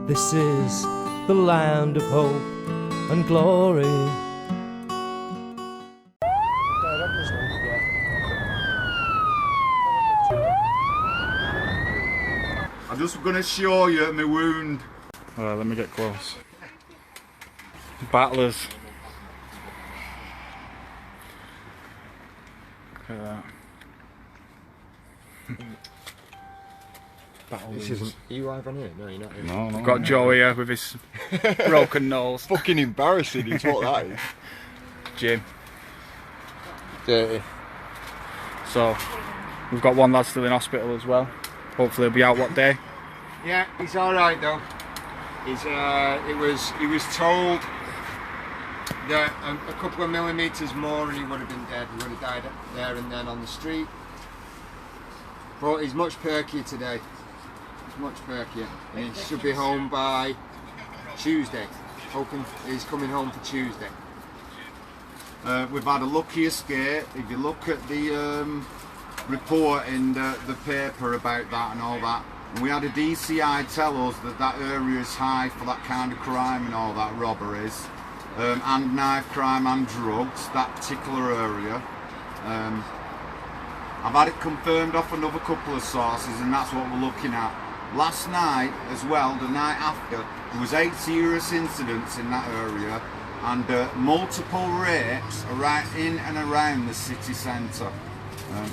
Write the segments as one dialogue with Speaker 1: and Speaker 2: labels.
Speaker 1: This is the land of hope and glory.
Speaker 2: I'm just going to show you my wound.
Speaker 3: Let me get close. Battlers. Look at that.
Speaker 4: This isn't. Are you live on here? No, you're not here.
Speaker 3: No, no. Got Joe here with his broken nose.
Speaker 4: Fucking embarrassing is what that is.
Speaker 3: Jim.
Speaker 4: Dirty.
Speaker 3: So, we've got one lad still in hospital as well. Hopefully he'll be out what day?
Speaker 4: Yeah, he's alright though. He's he was told that a couple of millimetres more and he would have been dead. He would have died there and then on the street. But he's much perkier today. He's much perkier. And he should be home by Tuesday. Hoping he's coming home for Tuesday.
Speaker 2: We've had a lucky escape. If you look at the report in the paper about that and all that, and we had a DCI tell us that that area is high for that kind of crime and all that, robberies, and knife crime and drugs, that particular area. I've had it confirmed off another couple of sources, and that's what we're looking at. Last night as well, the night after, there was 8 serious incidents in that area and multiple rapes right in and around the city centre,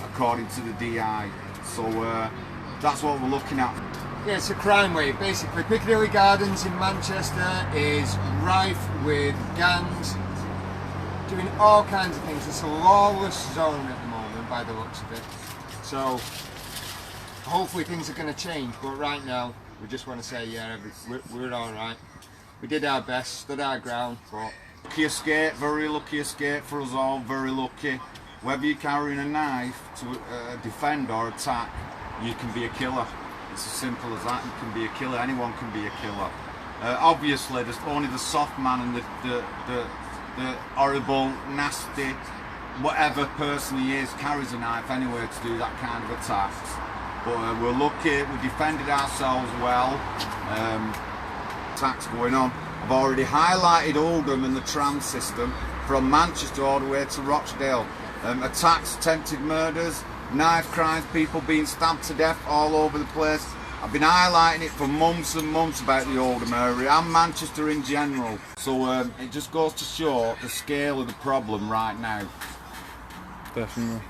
Speaker 2: according to the DI. So that's what we're looking at.
Speaker 4: Yeah, it's a crime wave. Basically, Piccadilly Gardens in Manchester is rife with gangs doing all kinds of things. It's a lawless zone at the moment by the looks of it. So hopefully things are going to change, but right now we just want to say, yeah, we're all right. We did our best, stood our ground, but...
Speaker 2: Lucky escape, very lucky escape for us all, very lucky. Whether you're carrying a knife to defend or attack, you can be a killer. It's as simple as that. You can be a killer. Anyone can be a killer. Obviously, there's only the soft man and the horrible, nasty, whatever person he is carries a knife anyway to do that kind of attacks. But we're lucky. We defended ourselves well. Attacks going on. I've already highlighted Oldham and the tram system from Manchester all the way to Rochdale. Attacks, attempted murders, knife crimes, people being stabbed to death all over the place. I've been highlighting it for months and months about the Oldham area and Manchester in general. So it just goes to show the scale of the problem right now.
Speaker 3: Definitely.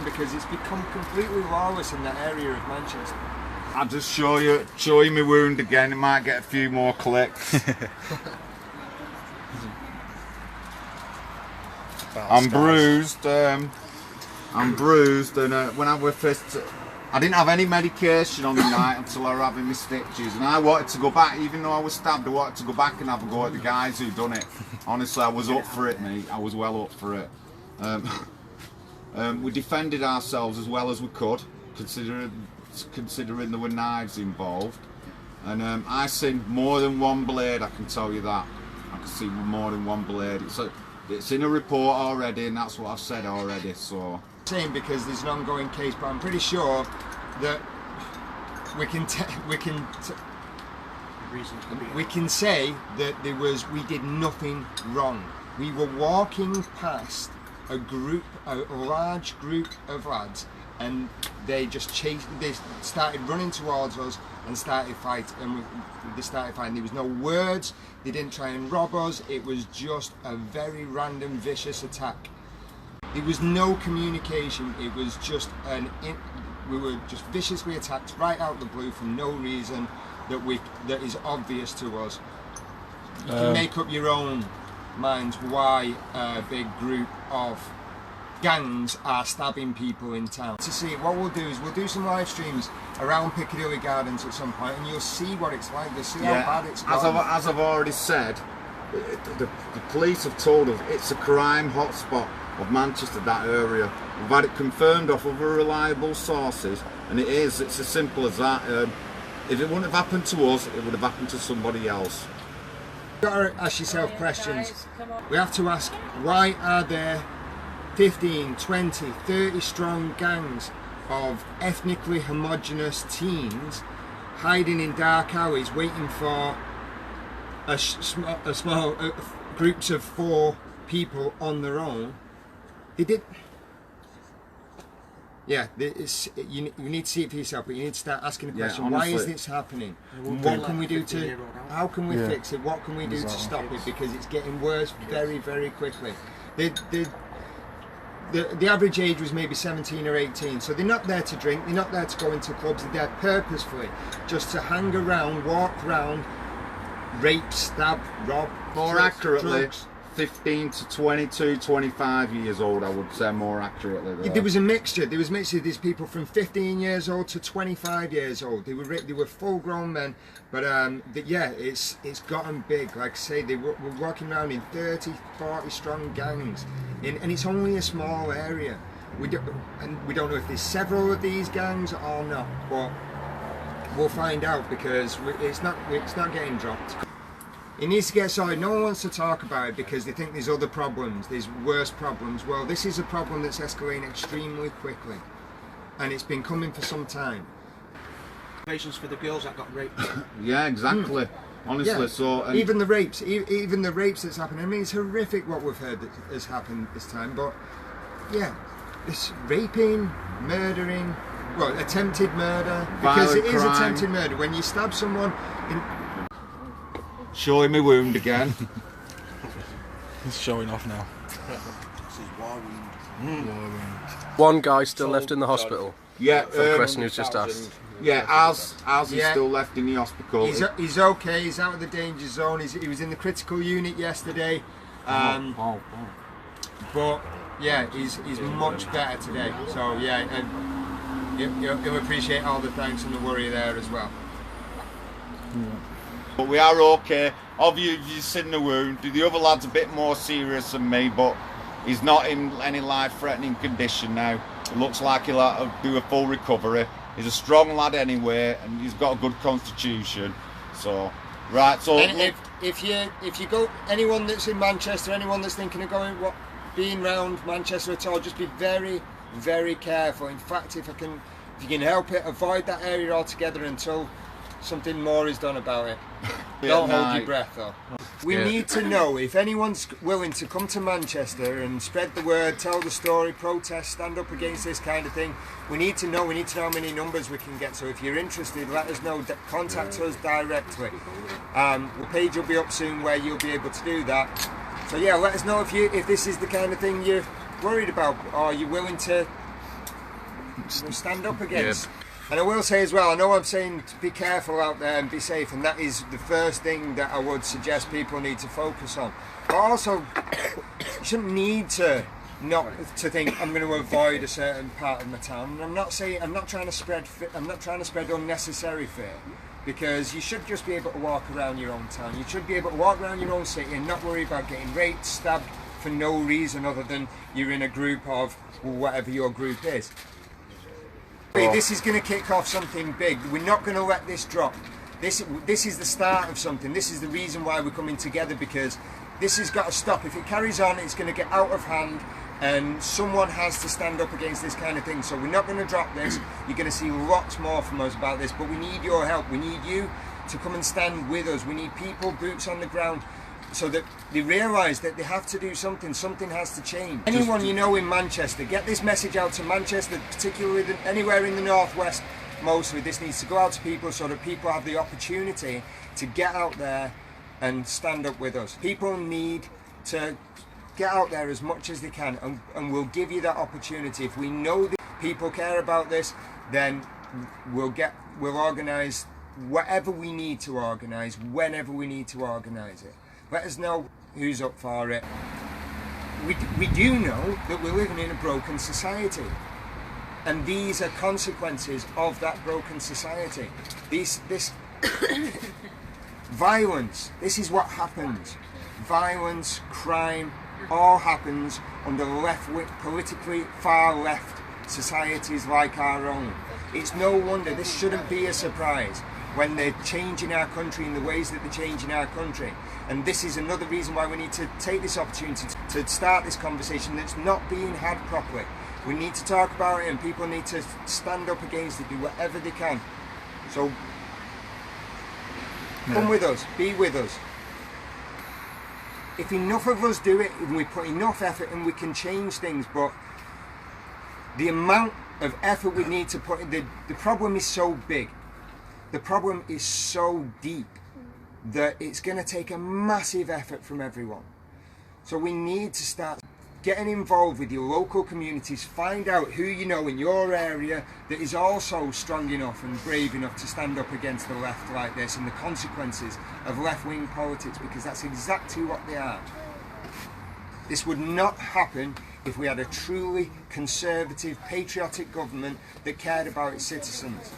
Speaker 4: Because it's become completely lawless in that area of Manchester.
Speaker 2: I'll just show you my wound again. It might get a few more clicks. I'm bruised. I'm bruised, and when I was first, I didn't have any medication on the night until I was having my stitches, and I wanted to go back, even though I was stabbed. I wanted to go back and have a go at the guys who done it. Honestly, I was up for it, mate. I was well up for it. We defended ourselves as well as we could, considering there were knives involved, and I seen more than one blade. I can tell you that. I can see more than one blade. It's in a report already, and that's what I've said already. So.
Speaker 4: Saying because there's an ongoing case, but I'm pretty sure that we can say that we did nothing wrong. We were walking past a large group of lads, and they just they started running towards us and started fighting, and they started fighting. There was no words, they didn't try and rob us, it was just a very random, vicious attack. There was no communication, it was just we were just viciously attacked right out of the blue for no reason that is obvious to us. You can make up your own minds why a big group of gangs are stabbing people in town. To see, what we'll do is we'll do some live streams around Piccadilly Gardens at some point, and you'll see what it's like. You'll see how bad it's gone.
Speaker 2: As I've already said, the police have told us it's a crime hotspot of Manchester, that area. We've had it confirmed off other reliable sources, and it is. It's as simple as that. If it wouldn't have happened to us, it would have happened to somebody else.
Speaker 4: You've got to ask yourself questions. We have to ask, why are there 15, 20, 30 strong gangs of ethnically homogeneous teens hiding in dark alleys, waiting for small groups of 4 people on their own. They did. Yeah, you need to see it for yourself, but you need to start asking the question: why is this happening? What can we do to? How can we fix it? What can we do to stop it? Because it's getting worse very, very quickly. The average age was maybe 17 or 18, so they're not there to drink, they're not there to go into clubs, they're there purposefully just to hang around, walk around, rape, stab, rob.
Speaker 2: More accurately, drugs. 15 to 22, 25 years old, I would say more accurately.
Speaker 4: There was a mixture. There's people from 15 years old to 25 years old. They were full-grown men, but yeah, it's gotten big. Like I say, we're walking around in 30, 40 strong gangs, and it's only a small area. We don't know if there's several of these gangs or not, but we'll find out because it's not getting dropped. It needs to get sorted. No one wants to talk about it because they think there's other problems, there's worse problems. Well, this is a problem that's escalating extremely quickly, and it's been coming for some time.
Speaker 5: For the girls that got raped.
Speaker 2: Yeah, exactly. Honestly,
Speaker 4: yeah.
Speaker 2: so
Speaker 4: even the rapes, even the rapes that's happening. I mean, it's horrific what we've heard that has happened this time. But yeah, this raping, murdering, well, attempted murder, because
Speaker 2: violent
Speaker 4: it is
Speaker 2: crime.
Speaker 4: attempted murder when you stab someone in.
Speaker 2: Showing me wound again.
Speaker 3: He's showing off now.
Speaker 1: One guy still left in the hospital.
Speaker 2: Yeah,
Speaker 1: For the question who's just asked.
Speaker 2: Yeah, As is still left in the hospital.
Speaker 4: He's okay. He's out of the danger zone. He was in the critical unit yesterday. But yeah, he's much better today. So yeah, and you'll appreciate all the thanks and the worry there as well.
Speaker 2: But we are okay. Obviously, you've seen the wound. The other lad's a bit more serious than me, but he's not in any life-threatening condition now. It looks like he'll do a full recovery. He's a strong lad anyway, and he's got a good constitution. So, right. So,
Speaker 4: and if you go, anyone that's in Manchester, anyone that's thinking of being round Manchester at all, just be very, very careful. In fact, if you can help it, avoid that area altogether until something more is done about it. Don't hold your breath though. We need to know if anyone's willing to come to Manchester and spread the word, tell the story, protest, stand up against this kind of thing. We need to know how many numbers we can get. So if you're interested, let us know. Contact us directly. The page will be up soon where you'll be able to do that. So yeah, let us know if this is the kind of thing you're worried about, or you're willing to stand up against. And I will say as well, I know I'm saying to be careful out there and be safe, and that is the first thing that I would suggest people need to focus on. But also, you shouldn't need to think I'm going to avoid a certain part of my town. And I'm not trying to spread unnecessary fear, because you should just be able to walk around your own town. You should be able to walk around your own city and not worry about getting raped, stabbed for no reason other than you're in a group of whatever your group is. This is going to kick off something big. We're not going to let this drop. This is the start of something. This is the reason why we're coming together, because this has got to stop. If it carries on, it's going to get out of hand, and someone has to stand up against this kind of thing. So we're not going to drop this. You're going to see lots more from us about this, but we need your help. We need you to come and stand with us. We need people, boots on the ground, so that they realise that they have to do something. Something has to change. Anyone you know in Manchester, get this message out to Manchester, particularly anywhere in the northwest. Mostly, this needs to go out to people so that people have the opportunity to get out there and stand up with us. People need to get out there as much as they can, and we'll give you that opportunity. If we know that people care about this, then we'll organise whatever we need to organise, whenever we need to organise it. Let us know who's up for it. We do know that we're living in a broken society, and these are consequences of that broken society. This violence, this is what happens. Violence, crime, all happens under politically far left societies like our own. It's no wonder, this shouldn't be a surprise when they're changing our country in the ways that they're changing our country. And this is another reason why we need to take this opportunity to start this conversation that's not being had properly. We need to talk about it, and people need to stand up against it, do whatever they can. So Come with us, be with us. If enough of us do it, and we put enough effort in, we can change things, but the amount of effort we need to put in, the problem is so big, the problem is so deep, that it's going to take a massive effort from everyone. So we need to start getting involved with your local communities, find out who you know in your area that is also strong enough and brave enough to stand up against the left like this and the consequences of left-wing politics, because that's exactly what they are. This would not happen if we had a truly conservative, patriotic government that cared about its citizens.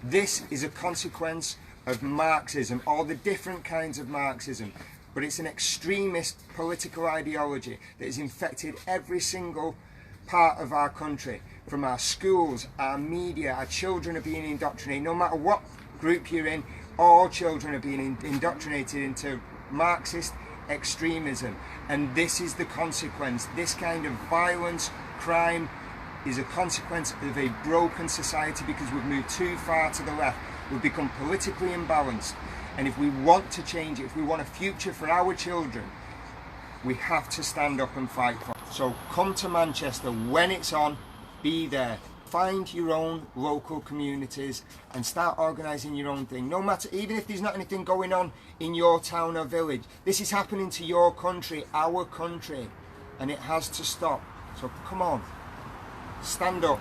Speaker 4: This is a consequence of Marxism, all the different kinds of Marxism. But it's an extremist political ideology that has infected every single part of our country. From our schools, our media, our children are being indoctrinated. No matter what group you're in, all children are being indoctrinated into Marxist extremism. And this is the consequence. This kind of violence, crime, is a consequence of a broken society, because we've moved too far to the left. We've become politically imbalanced. And if we want to change it, if we want a future for our children, we have to stand up and fight for it. So come to Manchester when it's on, be there. Find your own local communities and start organising your own thing. No matter, even if there's not anything going on in your town or village, this is happening to your country, our country, and it has to stop. So come on, stand up.